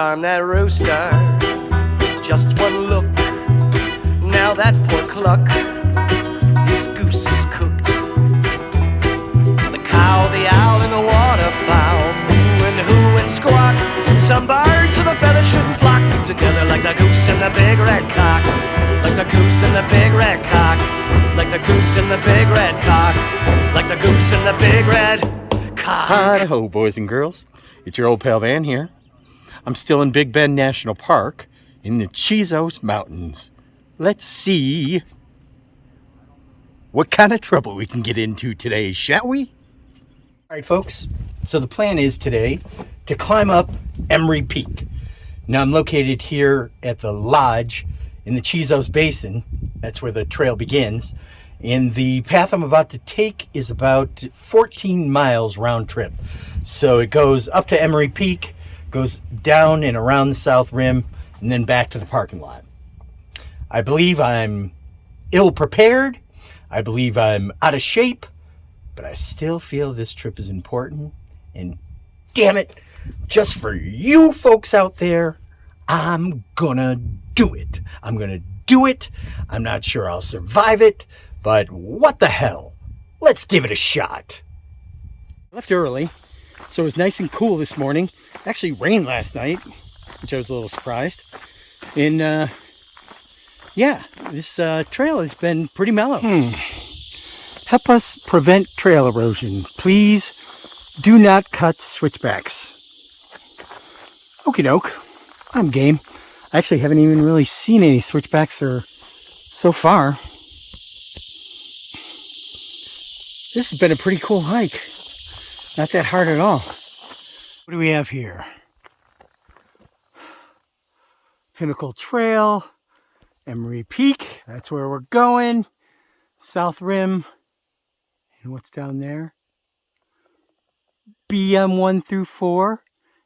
farm that rooster. Just one look, now that poor cluck, his goose is cooked. The cow, the owl, and the waterfowl moo and hoo and squawk. Some birds with a feather shouldn't flock together like the goose and the big red cock. Like the goose and the big red cock. Like the goose and the big red cock. Like the goose and the big red cock. Hi-ho, boys and girls. It's your old pal Van here. I'm still in Big Bend National Park in the Chizos Mountains. Let's see what kind of trouble we can get into today, shall we? All right, folks. So the plan is today to climb up Emory Peak. Now I'm located here at the lodge in the Chizos Basin. That's where the trail begins. And the path I'm about to take is about 14 miles round trip. So it goes up to Emory Peak, goes down and around the south rim, and then back to the parking lot. I believe I'm ill prepared. I believe I'm out of shape, but I still feel this trip is important. And damn it, just for you folks out there, I'm gonna do it. I'm gonna do it. I'm not sure I'll survive it, but what the hell? Let's give it a shot. Left early, so it was nice and cool this morning. Actually rained last night, which I was a little surprised. And yeah, this trail has been pretty mellow. Help us prevent trail erosion. Please do not cut switchbacks. Okie doke, I'm game. I actually haven't even really seen any switchbacks so far. This has been a pretty cool hike. Not that hard at all. What do we have here? Pinnacle Trail, Emory Peak, that's where we're going. South Rim, and what's down there? BM 1 through 4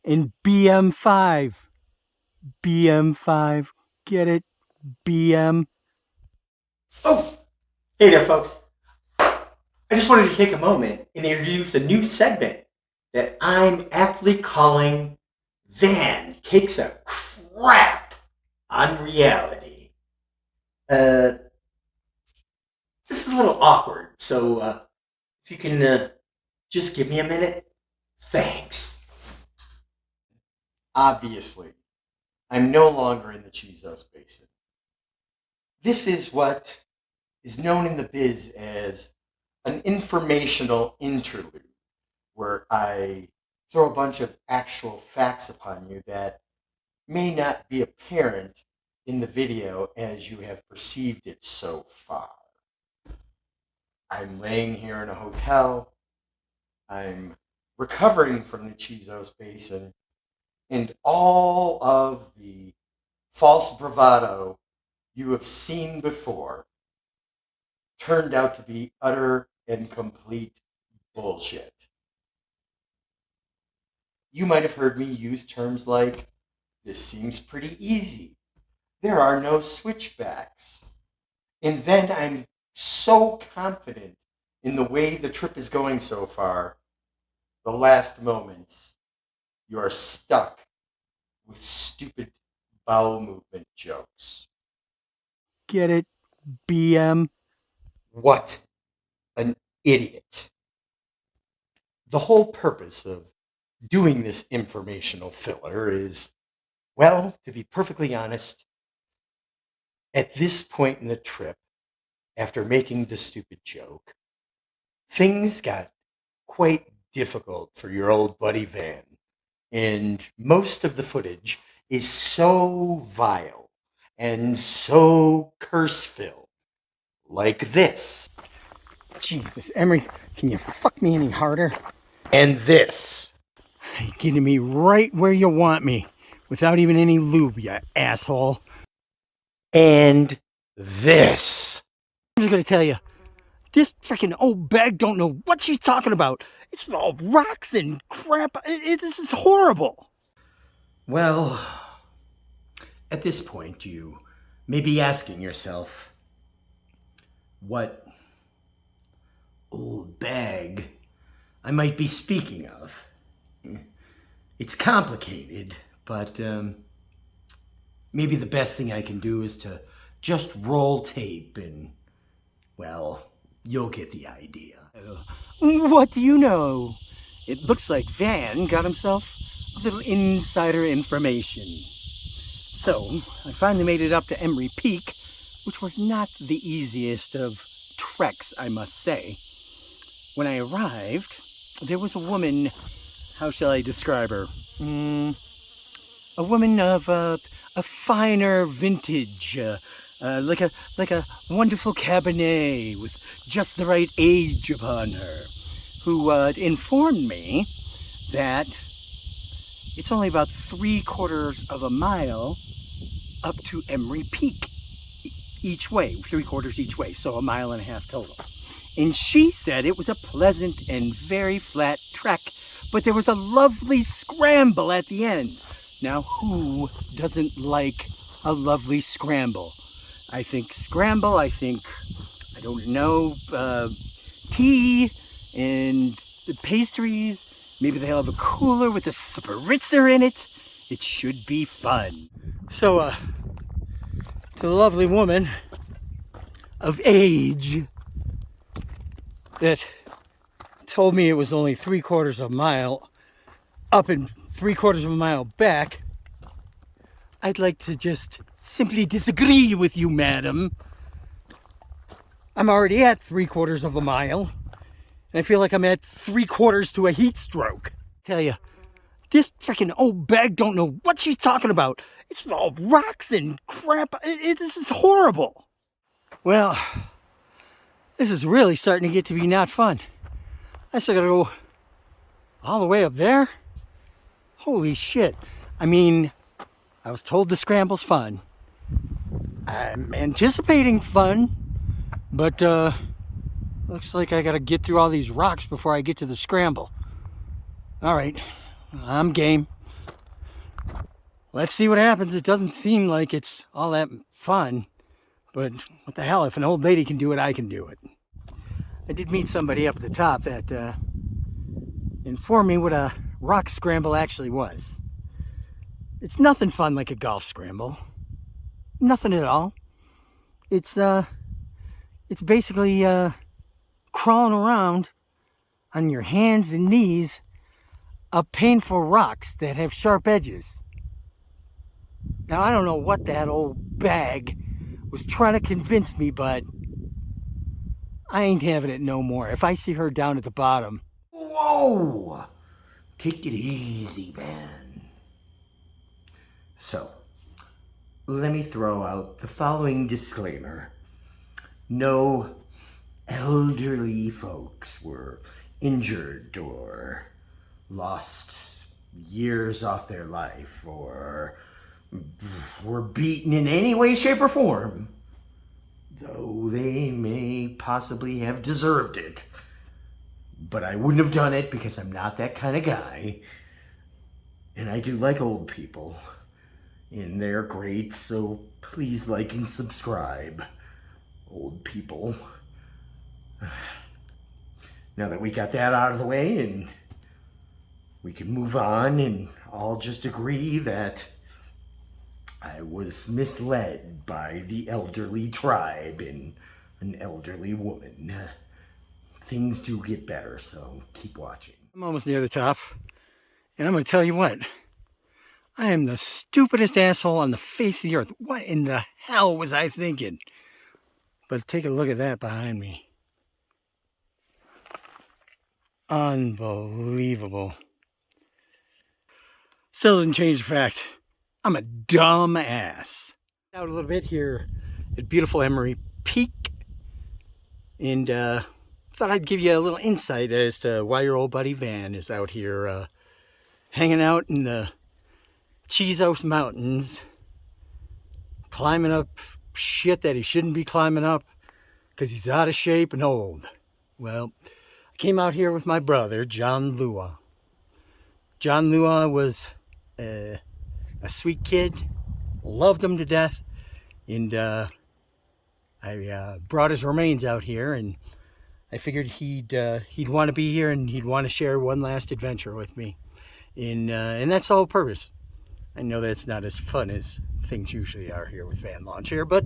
and BM 5. BM 5, get it? BM. Oh, hey there, folks. I just wanted to take a moment and introduce a new segment that I'm aptly calling Van Takes a Crap on Reality. This is a little awkward, so if you can just give me a minute, thanks. Obviously, I'm no longer in the Chizos Basin. This is what is known in the biz as an informational interlude, where I throw a bunch of actual facts upon you that may not be apparent in the video as you have perceived it so far. I'm laying here in a hotel. I'm recovering from the Chizos Basin, and all of the false bravado you have seen before turned out to be utter and complete bullshit. You might have heard me use terms like, this seems pretty easy. There are no switchbacks. And then I'm so confident in the way the trip is going so far, the last moments, you are stuck with stupid bowel movement jokes. Get it, BM? What an idiot. The whole purpose of doing this informational filler is, well, to be perfectly honest, at this point in the trip, after making the stupid joke, things got quite difficult for your old buddy Van. And most of the footage is so vile and so curse-filled, like this. Jesus, Emory, can you fuck me any harder? And this. You're getting me right where you want me, without even any lube, you asshole. And this. I'm just gonna tell you, this freaking old bag don't know what she's talking about. It's all rocks and crap. This is horrible. Well, at this point, you may be asking yourself, what old bag I might be speaking of. It's complicated, but maybe the best thing I can do is to just roll tape and, well, you'll get the idea. What do you know? It looks like Van got himself a little insider information. So, I finally made it up to Emory Peak, which was not the easiest of treks, I must say. When I arrived, there was a woman, how shall I describe her? A woman of a finer vintage, like a wonderful Cabernet with just the right age upon her, who informed me that it's only about 3/4 of a mile up to Emory Peak each way, 3/4 each way, so 1.5 miles total. And she said it was a pleasant and very flat trek, but there was a lovely scramble at the end. Now, who doesn't like a lovely scramble? I think scramble, I don't know, tea and the pastries. Maybe they'll have a cooler with a spritzer in it. It should be fun. So, to the lovely woman of age that told me it was only 3/4 of a mile up and 3/4 of a mile back, I'd like to just simply disagree with you, madam. I'm already at 3/4 of a mile, and I feel like I'm at 3/4 to a heat stroke. Tell you, this freaking old bag don't know what she's talking about. It's all rocks and crap. This is horrible. Well, this is really starting to get to be not fun. I still gotta go all the way up there? Holy shit. I mean, I was told the scramble's fun. I'm anticipating fun, but looks like I gotta get through all these rocks before I get to the scramble. All right, I'm game. Let's see what happens. It doesn't seem like it's all that fun, but what the hell, if an old lady can do it, I can do it. I did meet somebody up at the top that informed me what a rock scramble actually was. It's nothing fun like a golf scramble. Nothing at all. It's basically crawling around on your hands and knees up painful rocks that have sharp edges. Now, I don't know what that old bag was trying to convince me, but I ain't having it no more. If I see her down at the bottom, whoa! Take it easy, Van. So, let me throw out the following disclaimer. No elderly folks were injured or lost years off their life or were beaten in any way, shape, or form, though they may possibly have deserved it. But I wouldn't have done it because I'm not that kind of guy. And I do like old people. And they're great, so please like and subscribe, old people. Now that we got that out of the way and we can move on and all just agree that I was misled by the elderly tribe and an elderly woman. Things do get better, so keep watching. I'm almost near the top, and I'm going to tell you what. I am the stupidest asshole on the face of the earth. What in the hell was I thinking? But take a look at that behind me. Unbelievable. Still doesn't change the fact I'm a dumb ass. Out a little bit here at beautiful Emory Peak, and thought I'd give you a little insight as to why your old buddy Van is out here hanging out in the Cheese House Mountains, climbing up shit that he shouldn't be climbing up because he's out of shape and old. Well, I came out here with my brother, John Lua. John Lua was a sweet kid, loved him to death, and I brought his remains out here, and I figured he'd want to be here and he'd want to share one last adventure with me, and that's the whole purpose. I know that's not as fun as things usually are here with Van Lawnchair, but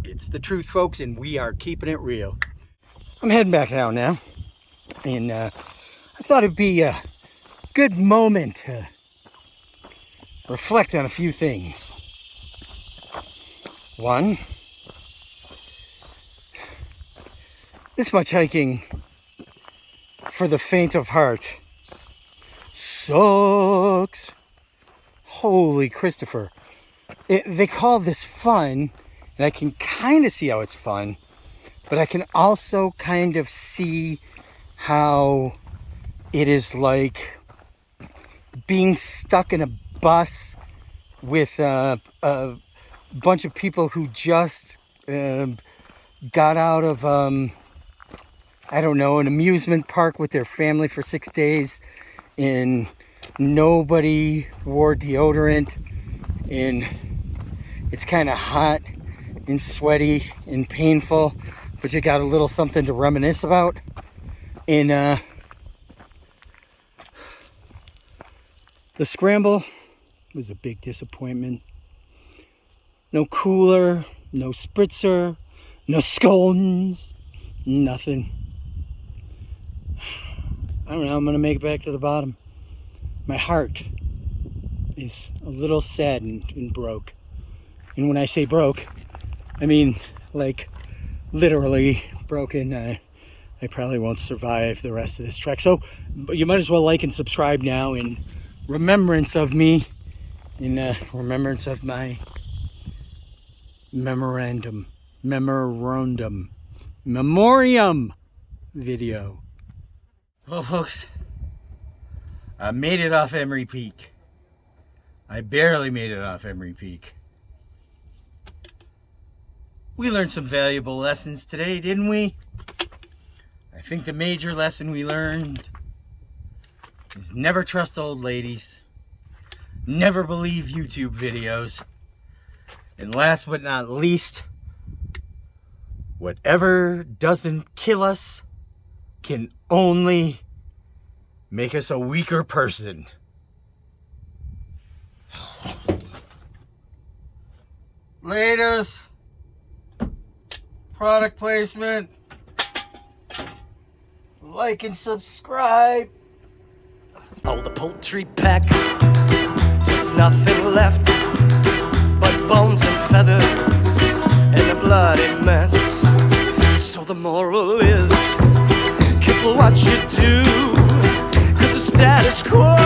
it's the truth, folks, and we are keeping it real. I'm heading back down now, and I thought it'd be a good moment to reflect on a few things. One, this much hiking for the faint of heart sucks. Holy Christopher. They call this fun, and I can kind of see how it's fun, but I can also kind of see how it is like being stuck in a bus with a bunch of people who just got out of, I don't know, an amusement park with their family for 6 days, and nobody wore deodorant, and it's kind of hot and sweaty and painful, but you got a little something to reminisce about. And the scramble was a big disappointment. No cooler, no spritzer, no scones, nothing. I don't know, I'm gonna make it back to the bottom. My heart is a little saddened and broke. And when I say broke, I mean like literally broken. I probably won't survive the rest of this trek. So you might as well like and subscribe now in remembrance of me, in remembrance of my memoriam video. Well, folks, I made it off Emory Peak. I barely made it off Emory Peak. We learned some valuable lessons today, didn't we? I think the major lesson we learned is never trust old ladies, never believe YouTube videos, and last but not least, whatever doesn't kill us can only make us a weaker person. Laters. Product placement. Like and subscribe. Oh, the poultry peck, till there's nothing left but bones and feathers and a bloody mess. So the moral is, careful what you do, 'cause the status quo